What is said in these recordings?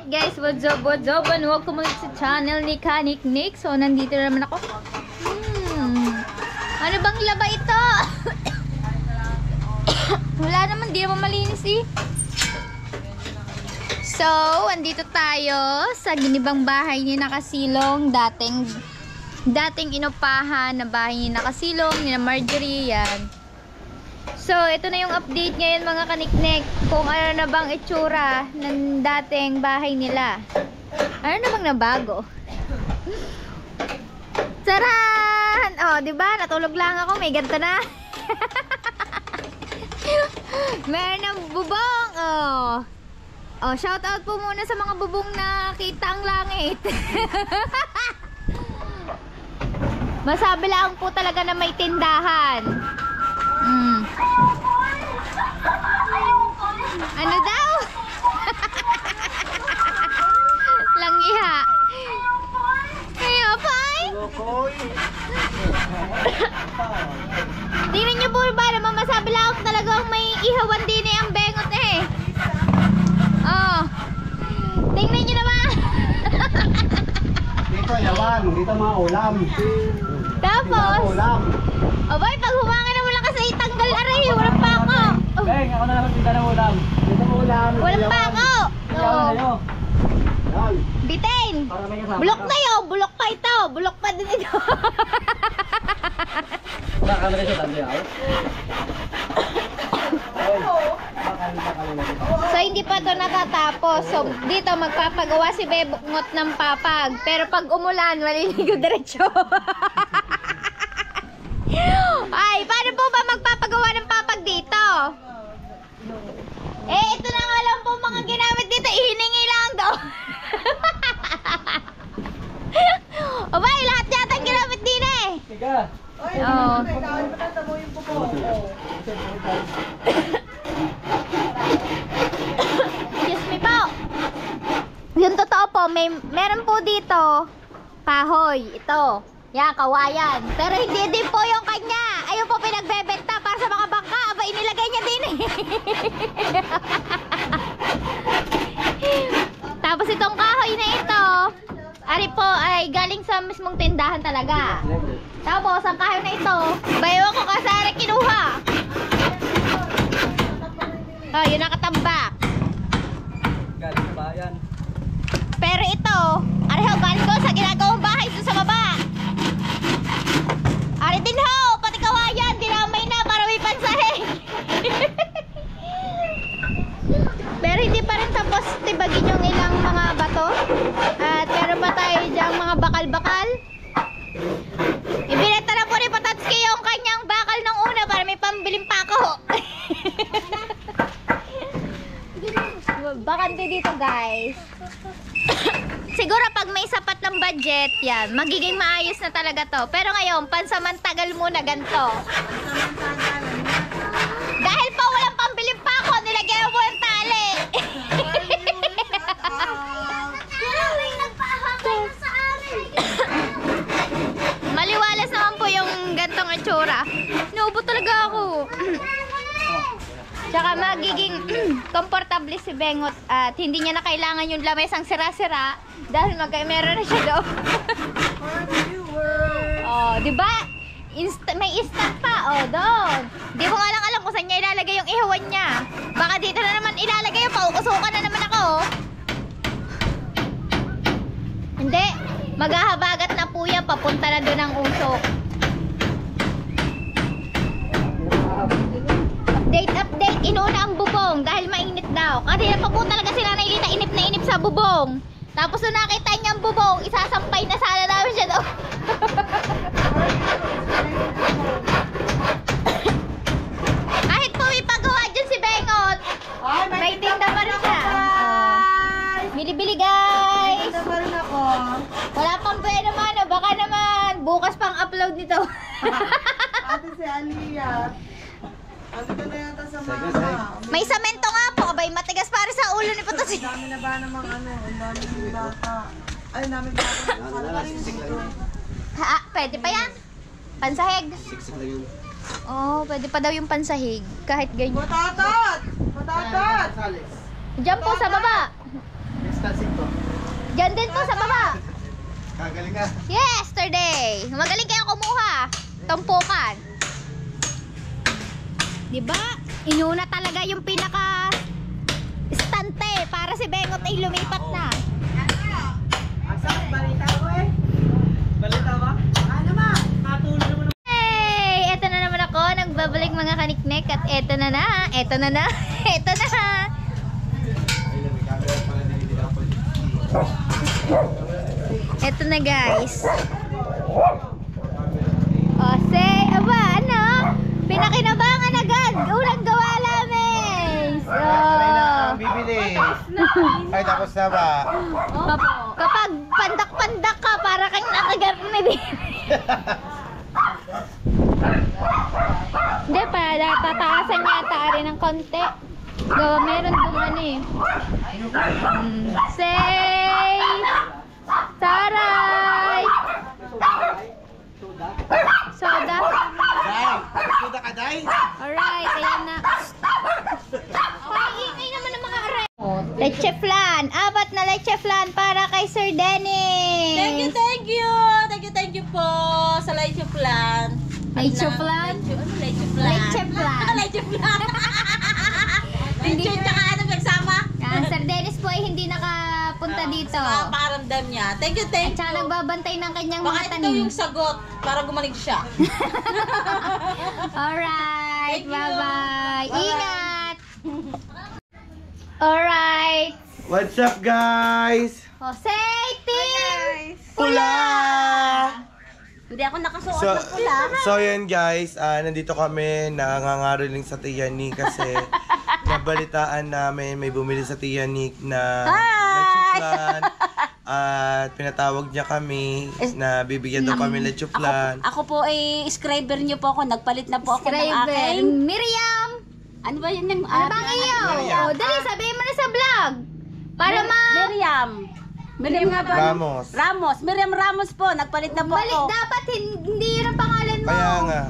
Alright guys, what's up and welcome ulit sa channel ni Kanik Nick. So nandito na naman ako. Ano bang laba ito? Wala naman, di naman malinis eh. So, andito tayo sa ginibang bahay ni Nakasilong, dating inupahan na bahay ni Nakasilong, ni Marjorie, yan. So, ito na yung update ngayon mga kaniknek, kung ano na bang itsura ng dating bahay nila. Ano na bang nabago? Tsaran! Oh, diba? Natulog lang ako, may ganito na. Meron ng bubong, oh. Oh, shout out po muna sa mga bubong na kita ang langit. Masabi lang po talaga na may tindahan. Ano daw? Langiha. Kaya fine? Tingnan nyo po ba naman, masabi lang talagang may ihawan din eh ang bengot eh. Oh. Tingnan nyo naman. Dito yawan, dito mga ulam. Tapos, abay, pag humangin na mo lang kasi itanggal aray, walang pako. Beng, ako na lang magtinda ng ulam. Dito mga ulam. Walang pako. Oh. Bitin. Bulok na yun, bulok pa ito. Bulok pa din ito. Baka na rin sa So, hindi pa ito natatapos. So, dito magpapagawa si Bebukngot ng papag. Pero pag umulan, maliligo diretso. Ay, paano po ba magpapagawa ng papag dito? Eh, ito na nga lang po mga ginamit dito. Ihiningi lang daw. Abay, lahat yata ang ginamit din eh. Tiga. Oo. Excuse me po. Yung totoo po, meron po dito kahoy, ito. Yan, kawayan. Pero hindi din po yung kanya. Ayun po pinagbebenta para sa mga bangka. Aba, inilagay niya din eh. Tapos itong kahoy na ito, ari po ay galing sa mismong tindahan talaga. Tapos ang kahoy na ito, bayaw ko kasi ari kinuha. Oh, yun nakatambak. Galing sa bayan. Pero ito, ari ho, galing ko sa ginagawang bahay sa baba. Ari din ho, pati kawayan, dinamay na para may pansahig. Pero hindi pa rin tapos tibagin yung ilang mga bato. At meron pa tayo dyang mga bakal-bakal. Ibinenta na po ni Patatski yung kanyang bakal ng una para may pambiling pako. Bakante dito guys. Siguro pag may sapat ng budget yan, magiging maayos na talaga to. Pero ngayon, pansamantagal muna ganito. Dahil pa walang pambiling pako, nilagyan mo ng tali. Maliwalas naman po yung gantong itsura. Naubo talaga ako. Tsaka magiging komportable si Bengot at hindi niya na kailangan yung lamesang sira-sira dahil meron na siya doon. Oh, di ba? May instant pa, oh, doon. Di ko nga lang alam kung saan niya ilalagay yung ihawan niya. Baka dito na naman ilalagay yung pauusukan na naman ako. Hindi, maghahabagat na po yan, papunta na doon ang usok. Update, inuna ang bubong dahil mainit daw. Kasi pa po talaga sila nailita, inip na inip sa bubong. Tapos nung nakita niya ang bubong, isasampay na sana namin siya doon. Kahit po may pagawa dyan si Bengot, may tinda pa rin siya. Bili-bili guys. Wala pang pwede naman, baka naman bukas pang upload nito. Ate si Aliyah. Ate ka na yata sa mama. May samento nga po, abay matigas para sa ulo ni Patosi. Dami na ba namang ano, ang dami ng bata. Ay, dami bata. Ha, pwede pa yan? Pansahig? Oh, pwede pa daw yung pansahig. Kahit ganyan. Matatat! Matatat! Diyan po sa baba. Descalcito. Kagaling ka. Yesterday! Magaling kayo kumuha. Tumpukan. Diba? Inuna talaga yung pinaka stante para si Bengot ay lumipat na. Asap, balita ko eh. Balita ba? Ano ba? Katulog naman. Hey! Eto na naman ako. Nagbabalik mga kaniknek at eto na na. Eto na na. Eto na na. Eto na guys. O say, aba ano? Pinakinabangan agad. Unang gawa namin. So, Bibili. Ay, tapos na ba? kapag pandak-pandak ka, para kang nakagarnid. Hindi pa, tataasan yata rin ng konti. Gawa, meron dong ano eh. Say! Taray! Soda? Day! Suda ka, Day? Alright, ayan na. Ay, ingay naman ng mga aray. Leche flan. 4 na leche flan para kay Sir Dennis. Thank you, thank you! Thank you po sa leche flan. Leche flan? Ano leche flan? Leche flan. Leche flan. Leche tsaka ano nagsama? Yan, Sir Dennis po ay hindi nakapunta dito. Sa paramdam niya. Thank you, At thank you. saka nagbabantay ng kanyang Baka mga ito tanim. yung sagot para gumaling siya. Alright, Thank you. bye-bye. Bye. Ingat! Alright. What's up, guys? Jose, team! Pula! Hindi ako nakasuot So, ng pula. so yan guys, nandito kami, nangangaroling sa Tiyanik kasi nabalitaan namin may bumili sa Tiyanik na lechuplan at pinatawag niya kami na bibigyan daw kami lechuplan. Ako po ay scriber niyo po ako. Nagpalit na po ako ng Scriber. aking. Miriam! Ano ba yun? Yung, Ano bang iyo? Miriam. Oh, dali, sabihin mo na sa vlog. Para Miriam. Miriam nga ba? Ramos. Ramos. Miriam Ramos po. Nagpalit na po Balik, ako. dapat hindi yun ang pangalan mo. Kaya nga.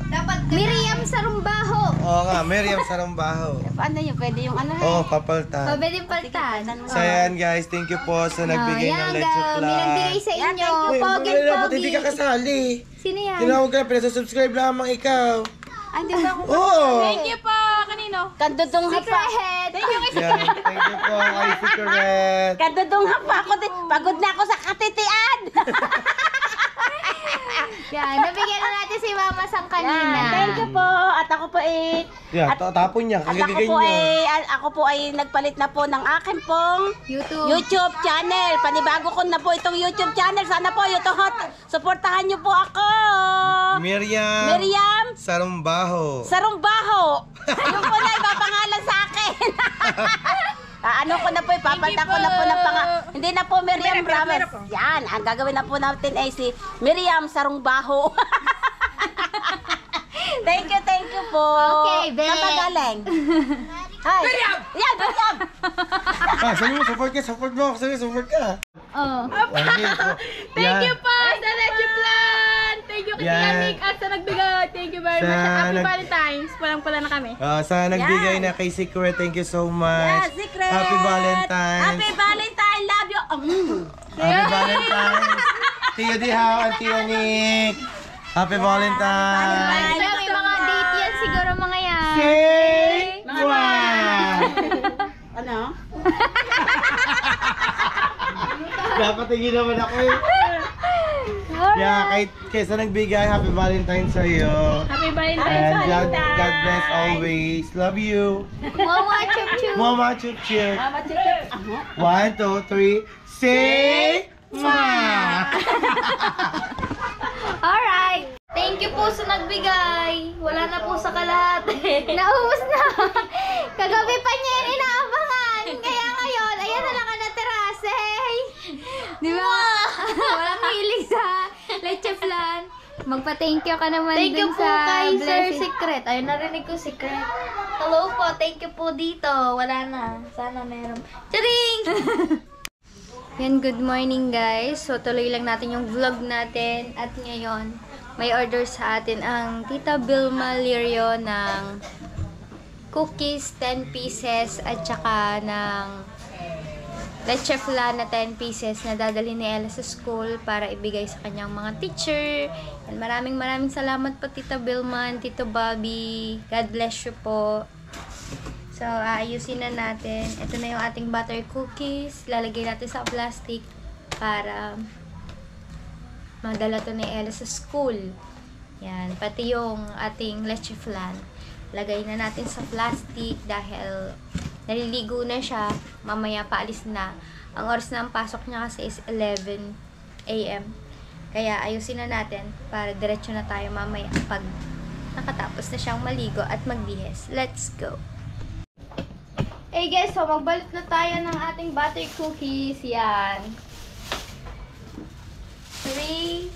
Miriam Sarumbaho. Oo nga, Miriam Sarumbaho. Ano yun? Pwede yung ano Oo, papaltan. Pwedeng paltan. So yan guys, thank you po sa nagbigay ng May lechuplan. nagbigay sa inyo. Uy, Pogi-pogi. hindi ka kasali. Sino yan? Tinawag ka na, pinasubscribe lamang ikaw. Ay, di ba ako? Oo! you po. Kanino? Kandudong hapa. Secret. Thank you. Yan, thank you po kay Secret. Kandudong hapa ako din. Pagod na ako sa katitian. Yan, nabigyan na natin si Mama Sang kanina. Yan, thank you po. At ako po ay... Yan, At- tapon niya, At kagaligay niya. ako po ay nagpalit na po ng akin pong YouTube channel. Panibago ko na po itong YouTube channel. Sana po YouTube supportahan niyo po ako. Miriam Sarumbaho. Sarumbaho. Ayun po na ipapangalan sa akin. Ano ko na po, ipapalta ko na po ng hindi na po Miriam Ramos. Yan, ang gagawin na po natin ay si Miriam Sarumbaho. Thank you po. Okay, babe. Saan ba galing? Hi. Miriam! Yan, Miriam! Sabi mo, support mo ako. Sabi, support ka. Oh. Thank you po sa Leche Plan! Thank you kay Yan. Yannick at sa nagbigay. Thank you very Sa much. Happy nag- Valentine's. Pulang-pula na kami. Sa nagbigay na kay Secret, thank you so much. Yeah, Secret! Happy Valentine's. Happy Valentine! Love you! Happy Valentine's. Tio Dihaw at Tio Nick. Happy Valentine's. Ay, may mga date yan siguro mga yan. Say wow! Ano? Dapat tingin naman ako eh. Yeah, kaysa nagbigay, happy Valentine's sa iyo. Happy And Valentine's. God bless always. Love you. Mama, chup-chup. Mama chup chup. 1, 2, 3. Say ma. Alright. Thank you po sa nagbigay. Wala na po sa kalahati. Naubos na. Kagabi pa niya yan inaabangan. Kaya ngayon, ayan na lang ang natira. Say. Di ba? Walang hilig sa leche flan. Magpa-thank you ka naman Thank you dun po sa kay Sir blessing. Secret. Ayun, narinig ko Secret. Hello po. Thank you po dito. Wala na. Sana meron. Charing! Yan, good morning guys. So, tuloy lang natin yung vlog natin. At ngayon, may order sa atin ang Tita Vilma Lirio ng cookies, 10 pieces, at saka ng leche flan na 10 pieces na dadalhin ni Ella sa school para ibigay sa kanyang mga teacher. And maraming salamat po Tita Vilman, Tito Bobby. God bless you po. So, aayusin na natin. Ito na yung ating butter cookies. Lalagay natin sa plastic para madala to ni Ella sa school. Yan. Pati yung ating leche flan. Lagay na natin sa plastic dahil naliligo na siya. Mamaya paalis na. Ang oras na ang pasok niya kasi is 11 AM. Kaya ayusin na natin para diretso na tayo mamaya pag nakatapos na siyang maligo at magbihis. Let's go! Hey guys, so magbalot na tayo ng ating butter cookies. Yan. 3,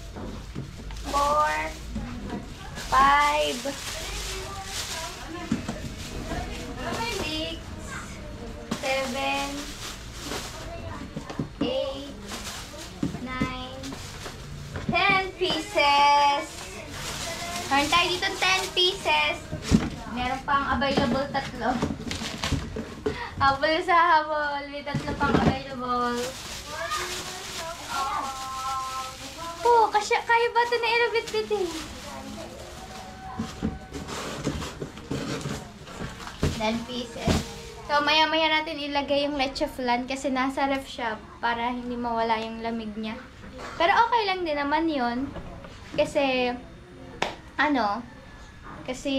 4, 5, 6, 7, 8, 9, 10 pieces. Meron tayo dito 10 pieces. Meron pang available 3. Habol sa habol. May 3 pang available. Kaya ba ito na ilabit-bit eh? 10 pieces. So, maya-maya natin ilagay yung leche flan kasi nasa ref siya para hindi mawala yung lamig niya. Pero okay lang din naman yun. Kasi, kasi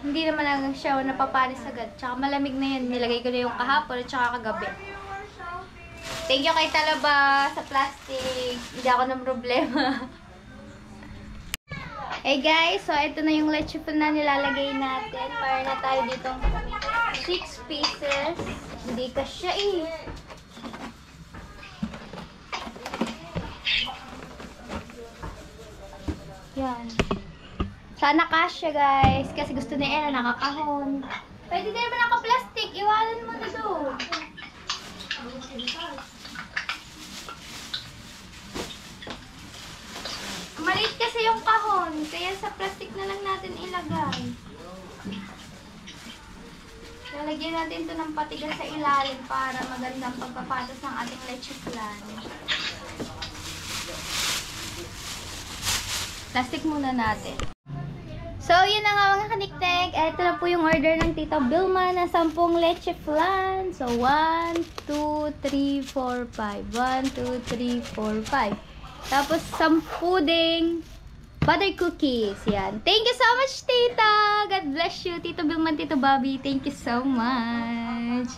hindi naman lang siya napapanis agad. Tsaka malamig na yan. Nilagay ko na yung kahapon at tsaka kagabi. Thank you kay Talaba sa plastic. Hindi ako ng problema. Hey guys, so ito na yung leche flan na nilalagay natin. Para na tayo dito 6 pieces. Hindi ka siya eh. Yan. Sana kasya guys. Kasi gusto ni Ella nakakahon. Pwede din naman naka-plastic. Iwanan mo na doon. Maliit kasi yung kahon. Kaya sa plastic na lang natin ilagay. Lalagyan natin ito ng patigas sa ilalim para magandang pagpapatas ng ating leche flan. Plastic muna natin. So, yun na nga mga kaniktek. Ito na po yung order ng Tita Vilma na 10 leche flan. So, 1, 2, 3, 4, 5. 1, 2, 3, 4, 5. Tapos, 10 ding butter cookies. Yan. Thank you so much, Tita! God bless you, Tito Vilma, Tito Bobby. Thank you so much.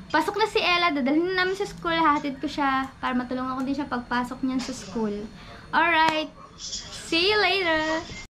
Pasok na si Ella. Dadalhin na namin sa school. Hahatid ko siya para matulungan ko din siya pagpasok niyan sa school. Alright. See you later!